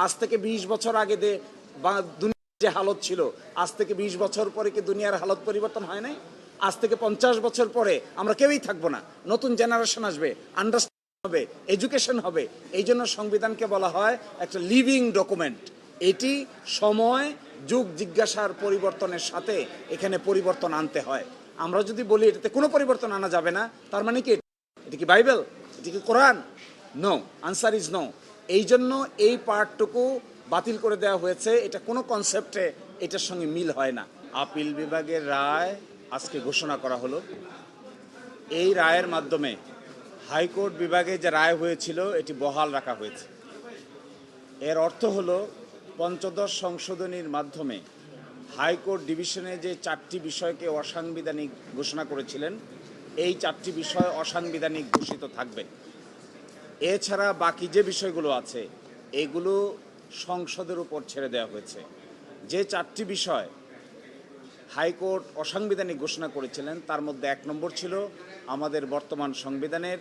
আজ থেকে 20 বছর আগে দুনিয়ার যে হালত ছিল, আজ থেকে 20 বছর পরে কি দুনিয়ার হালত পরিবর্তন হয় নাই? আজ থেকে 50 বছর পরে আমরা কেউই থাকবো না, নতুন জেনারেশন আসবে, আন্ডারস্ট্যান্ডিং হবে, এডুকেশন হবে। এই জন্য সংবিধানকে বলা হয় একটা লিভিং ডকুমেন্ট। এটি সময় যুগ জিজ্ঞাসার পরিবর্তনের সাথে এখানে পরিবর্তন আনতে হয়। আমরা যদি বলি এটাতে কোনো পরিবর্তন আনা যাবে না, তার মানে কি এটা কি বাইবেল, এটা কি কোরআন? No, answer is no. এই জন্য এই পার্টটুকু বাতিল করে দেওয়া হয়েছে। এটা কোনো কনসেপ্টে এটার সঙ্গে মিল হয় না। আপিল বিভাগের রায় আজকে ঘোষণা করা হলো। এই রায়ের মাধ্যমে হাইকোর্ট বিভাগে যে রায় হয়েছিল এটি বহাল রাখা হয়েছে। এর অর্থ হলো পঞ্চদশ সংশোধনীর মাধ্যমে হাইকোর্ট ডিভিশনে যে 4টি বিষয়কে অসাংবিধানিক ঘোষণা করেছিলেন, এই 4টি বিষয় অসাংবিধানিক ঘোষিত থাকবে। এছাড়া বাকি যে বিষয়গুলো আছে এগুলো সংসদের উপর ছেড়ে দেওয়া হয়েছে। যে 4টি বিষয় হাইকোর্ট অসাংবিধানিক ঘোষণা করেছিলেন তার মধ্যে 1 নম্বর ছিল আমাদের বর্তমান সংবিধানের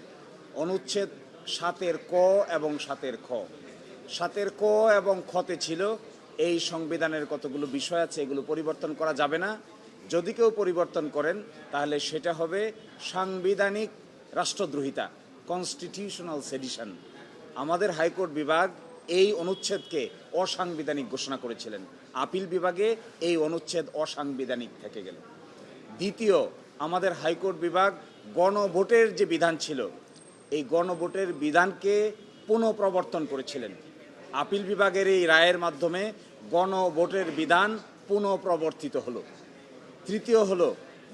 অনুচ্ছেদ 7-এর ক এবং 7-এর খ। 7-এর ক এবং খতে ছিল এই সংবিধানের কতগুলো বিষয় আছে এগুলো পরিবর্তন করা যাবে না। যদি কেউ পরিবর্তন করেন তাহলে সেটা হবে সাংবিধানিক রাষ্ট্রদ্রোহিতা, কনস্টিটিউশনাল সেডিশন। আমাদের হাইকোর্ট বিভাগ এই অনুচ্ছেদকে অসাংবিধানিক ঘোষণা করেছিলেন। আপিল বিভাগে এই অনুচ্ছেদ অসাংবিধানিক থেকে গেল। দ্বিতীয়, আমাদের হাইকোর্ট বিভাগ গণভোটের যে বিধান ছিল এই গণভোটের বিধানকে পুনঃপ্রবর্তন করেছিলেন। আপিল বিভাগের এই রায়ের মাধ্যমে গণভোটের বিধান পুনঃপ্রবর্তিত হলো। তৃতীয় হলো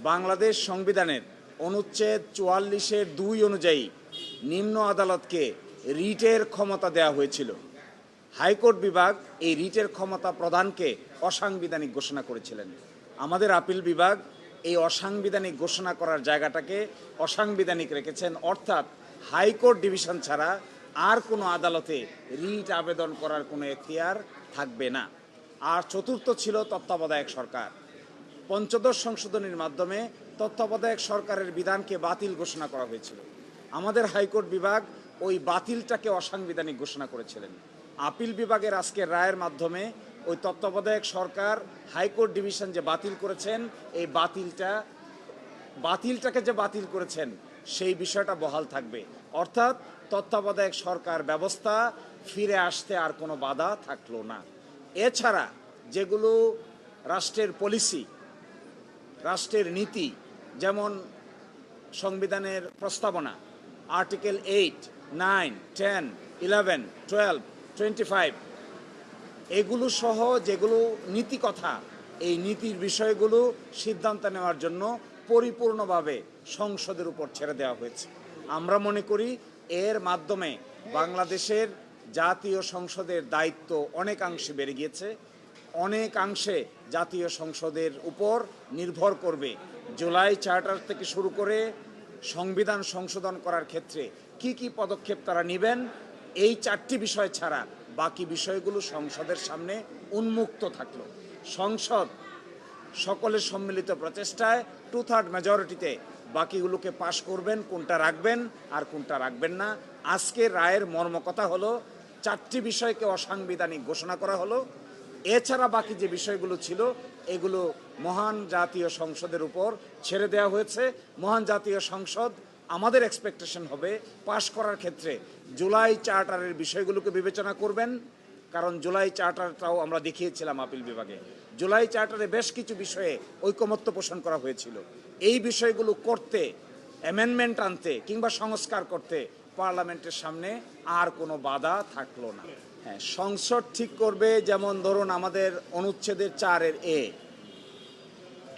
বাংলাদেশ সংবিধানের অনুচ্ছেদ 44-এর 2 অনুযায়ী নিম্ন আদালতকে রিটের ক্ষমতা দেওয়া হয়েছিল। হাইকোর্ট বিভাগ এই রিটের ক্ষমতা প্রদানকে অসাংবিধানিক ঘোষণা করেছিলেন। আমাদের আপিল বিভাগ এই অসাংবিধানিক ঘোষণা করার জায়গাটাকে অসাংবিধানিক রেখেছেন, অর্থাৎ হাইকোর্ট ডিভিশন ছাড়া আর কোনো আদালতে রিট আবেদন করার কোনো এখতিয়ার থাকবে না। আর চতুর্থ ছিল তত্ত্বাবধায়ক সরকার। পঞ্চদশ সংশোধনীর মাধ্যমে তত্ত্বাবধায়ক সরকারের বিধানকে বাতিল ঘোষণা করা হয়েছিল। আমাদের হাইকোর্ট বিভাগ ওই বাতিলটাকে অসাংবিধানিক ঘোষণা করেছিলেন। আপিল বিভাগের আজকের রায়ের মাধ্যমে ওই তত্ত্বাবধায়ক সরকার হাইকোর্ট ডিভিশন যে বাতিল করেছেন এই বাতিলটাকে যে বাতিল করেছেন সেই বিষয়টা বহাল থাকবে, অর্থাৎ তত্ত্বাবধায়ক সরকার ব্যবস্থা ফিরে আসতে আর কোনো বাধা থাকলো না। এছাড়া যেগুলো রাষ্ট্রের পলিসি, রাষ্ট্রের নীতি, যেমন সংবিধানের প্রস্তাবনা আর্টিকেল 8, 9, 10, 11, 12, 25 এগুলো সহ যেগুলো নীতি কথা, এই নীতির বিষয়গুলো সিদ্ধান্ত নেওয়ার জন্য পরিপূর্ণভাবে সংসদের উপর ছেড়ে দেওয়া হয়েছে। আমরা মনে করি এর মাধ্যমে বাংলাদেশের জাতীয় সংসদের দায়িত্ব অনেকাংশে বেড়ে গিয়েছে। অনেকাংশে জাতীয় সংসদের উপর নির্ভর করবে জুলাই চার্টার থেকে শুরু করে সংবিধান সংশোধন করার ক্ষেত্রে কি কি পদক্ষেপ তারা নেবেন। এই 4টি বিষয় ছাড়া বাকি বিষয়গুলো সংসদের সামনে উন্মুক্ত থাকলো। সংসদ সকলের সম্মিলিত প্রচেষ্টায় 2/3 মেজরিটিতে বাকিগুলোকে পাশ করবেন, কোনটা রাখবেন আর কোনটা রাখবেন না। আজকের রায়ের মর্মকথা হলো 4টি বিষয়কে অসাংবিধানিক ঘোষণা করা হলো। এছাড়া বাকি যে বিষয়গুলো ছিল এগুলো মহান জাতীয় সংসদের উপর ছেড়ে দেওয়া হয়েছে। মহান জাতীয় সংসদ আমাদের এক্সপেকটেশন হবে পাশ করার ক্ষেত্রে জুলাই চার্টারের বিষয়গুলোকে বিবেচনা করবেন, কারণ জুলাই চার্টারটাও আমরা দেখিয়েছিলাম আপিল বিভাগে। জুলাই চার্টারে বেশ কিছু বিষয়ে ঐকমত্য পোষণ করা হয়েছিল। এই বিষয়গুলো করতে, অ্যামেন্ডমেন্ট আনতে কিংবা সংস্কার করতে পার্লামেন্টের সামনে আর কোনো বাধা থাকলো না। হ্যাঁ, সংসদ ঠিক করবে। যেমন ধরুন আমাদের অনুচ্ছেদের 4-এর এ,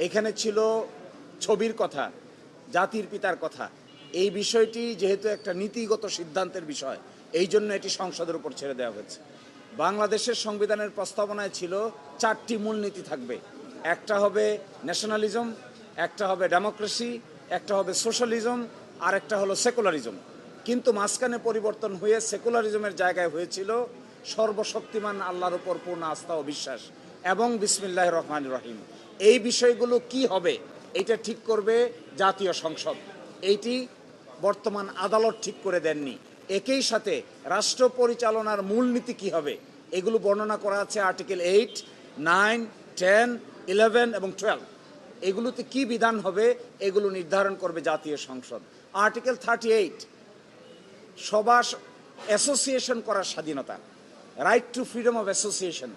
এখানে ছিল ছবির কথা, জাতির পিতার কথা। এই বিষয়টি যেহেতু একটা নীতিগত সিদ্ধান্তের বিষয়, এই জন্য এটি সংসদের উপর ছেড়ে দেওয়া হয়েছে। বাংলাদেশের সংবিধানের প্রস্তাবনায় ছিল 4টি মূলনীতি থাকবে। একটা হবে ন্যাশনালিজম, একটা হবে ডেমোক্রেসি, একটা হবে সোশ্যালিজম, আর একটা হলো সেকুলারিজম। কিন্তু মাঝখানে পরিবর্তন হয়ে সেকুলারিজমের জায়গায় হয়েছিল সর্বশক্তিমান আল্লাহর উপর পূর্ণ আস্থা ও বিশ্বাস এবং বিসমিল্লাহির রহমানির রহিম। এই বিষয়গুলো কি হবে এটা ঠিক করবে জাতীয় সংসদ। এইটি বর্তমান আদালত ঠিক করে দেননি। একই সাথে রাষ্ট্র পরিচালনার মূলনীতি কি হবে এগুলো বর্ণনা করা আছে আর্টিকেল 8, 9, 10, 11 এবং 12। এগুলোতে কি বিধান হবে এগুলো নির্ধারণ করবে জাতীয় সংসদ। আর্টিকেল 38 সভা অ্যাসোসিয়েশন করার স্বাধীনতা, right two freedom of association,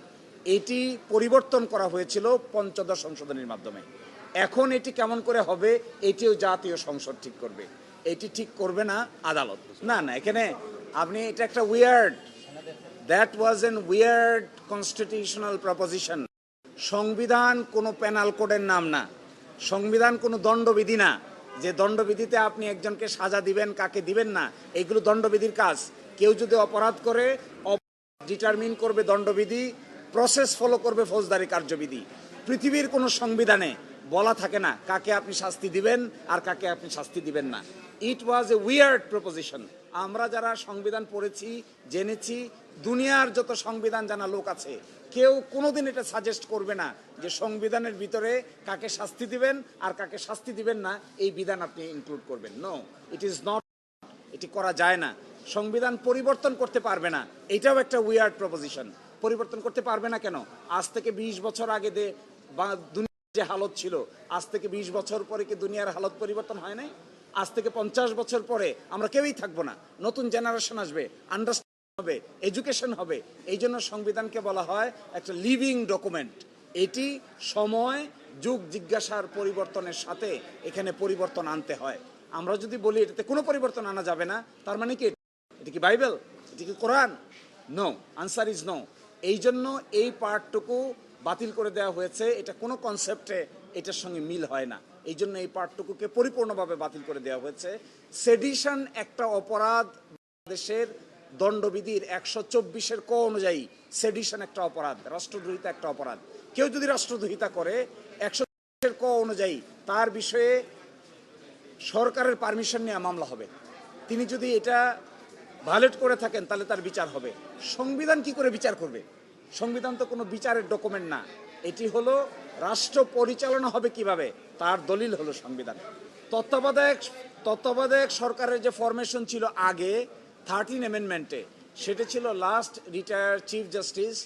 এটি পরিবর্তন করা হয়েছিল পঞ্চদশ সংশোধনীর মাধ্যমে। এখন এটি কেমন করে হবে এটিও জাতীয় সংসদ ঠিক করবে, এটি ঠিক করবে না আদালত। না না, এখানে আপনি এটা একটা weird, that was an weird constitutional proposition. সংবিধান কোনো পেনাল কোডের নাম না, সংবিধান কোনো দণ্ডবিধি না যে দণ্ডবিধিতে আপনি একজনকে সাজা দিবেন কাকে দিবেন না, এইগুলো দণ্ডবিধির কাজ। কেউ যদি অপরাধ করে ডিটারমিন করবে দণ্ডবিধি, প্রসেস ফলো করবে ফৌজদারি কার্যবিধি। পৃথিবীর কোনো সংবিধানে বলা থাকে না কাকে আপনি শাস্তি দিবেন আর কাকে আপনি শাস্তি দিবেন না। ইট ওয়াজ এ উইয়ার্ড প্রপোজিশন। আমরা যারা সংবিধান পড়েছি জেনেছি, দুনিয়ার যত সংবিধান জানা লোক আছে, কেউ কোনোদিন এটা সাজেস্ট করবে না যে সংবিধানের ভিতরে কাকে শাস্তি দিবেন আর কাকে শাস্তি দিবেন না এই বিধান আপনি ইনক্লুড করবেন। নো, ইট ইজ নট, এটি করা যায় না। সংবিধান পরিবর্তন করতে পারবে না, এটাও একটা উইয়ার্ড প্রপোজিশন। পরিবর্তন করতে পারবে না কেন? আজ থেকে 20 বছর আগে দুনিয়ার যে হালত ছিল, আজ থেকে 20 বছর পরে কি দুনিয়ার হালত পরিবর্তন হয় নাই? আজ থেকে 50 বছর পরে আমরা কেউই থাকবো না, নতুন জেনারেশন আসবে, আন্ডারস্ট্যান্ডিং হবে, এডুকেশন হবে। এই জন্য সংবিধানকে বলা হয় একটা লিভিং ডকুমেন্ট। এটি সময় যুগ জিজ্ঞাসার পরিবর্তনের সাথে এখানে পরিবর্তন আনতে হয়। আমরা যদি বলি এটাতে কোনো পরিবর্তন আনা যাবে না, তার মানে কি এটা কি বাইবেল, এটা কি কোরআন? No, answer is no. এই জন্য এই পার্টটুকু বাতিল করে দেওয়া হয়েছে, এটা কোনো কনসেপ্টে এটার সঙ্গে মিল হয় না। এই জন্য এই পার্টটুকুকে পরিপূর্ণভাবে বাতিল করে দেওয়া হয়েছে। সেডিশন একটা অপরাধ, দেশের দণ্ডবিধির 124 ক অনুযায়ী সেডিশন একটা অপরাধ, রাষ্ট্রদ্রোহিতা একটা অপরাধ। কেউ যদি রাষ্ট্রদ্রোহিতা করে 124 ক অনুযায়ী তার বিষয়ে সরকারের পারমিশন নিয়ে মামলা হবে। তিনি যদি এটা ভায়োলেট করে থাকেন তাহলে তার বিচার হবে। সংবিধান কি করে বিচার করবে? সংবিধান তো কোনো বিচারের ডকুমেন্ট না, এটি হলো রাষ্ট্র পরিচালনা হবে কিভাবে তার দলিল হলো সংবিধান। তত্ত্বাবধায়ক সরকারের যে ফরমেশন ছিল আগে 13 অ্যামেন্ডমেন্টে, সেটা ছিল লাস্ট রিটায়ার্ড চিফ জাস্টিস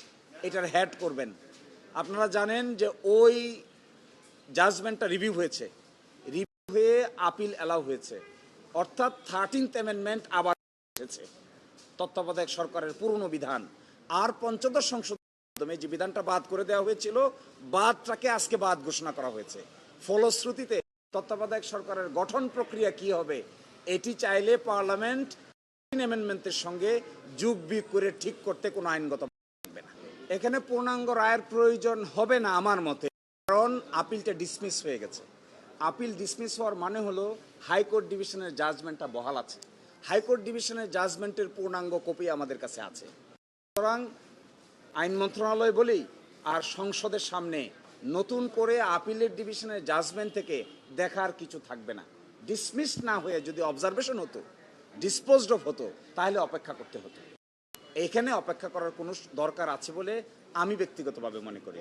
এটার হেড করবেন। আপনারা জানেন যে ওই জাজমেন্টটা রিভিউ হয়েছে, রিভিউ হয়ে আপিল অ্যালাউ হয়েছে, অর্থাৎ 13th অ্যামেন্ডমেন্ট আবার এসেছে তত্ত্বাবধায়ক সরকারের পুরনো বিধান। আর পঞ্চদশ সংশোধনের মাধ্যমে যে বিধানটা বাদ করে দেওয়া হয়েছিল, বাদটাকে আজকে বাদ ঘোষণা করা হয়েছে। ফলশ্রুতিতে তত্ত্বাবধায়ক সরকারের গঠন প্রক্রিয়া কি হবে এটি চাইলে পার্লামেন্ট অ্যামেন্ডমেন্টের সঙ্গে যোগ বিয়োগ করে ঠিক করতে কোনো আইনগত থাকবে না। এখানে পূর্ণাঙ্গ রায়ের প্রয়োজন হবে না আমার মতে, কারণ আপিলটা ডিসমিস হয়ে গেছে। আপিল ডিসমিস হওয়ার মানে হলো হাইকোর্ট ডিভিশনের জাজমেন্টটা বহাল আছে। হাইকোর্ট ডিভিশনের জাজমেন্টের পূর্ণাঙ্গ কপি আমাদের কাছে আছে। সুতরাং আইন মন্ত্রণালয় বলি আর সংসদের সামনে নতুন করে আপিলের ডিভিশনের জাজমেন্ট থেকে দেখার কিছু থাকবে না। ডিসমিস না হয়ে যদি অবজারভেশন হতো, ডিসপোজড অফ হতো, তাহলে অপেক্ষা করতে হতো। এখানে অপেক্ষা করার কোনো দরকার আছে বলে আমি ব্যক্তিগতভাবে মনে করি।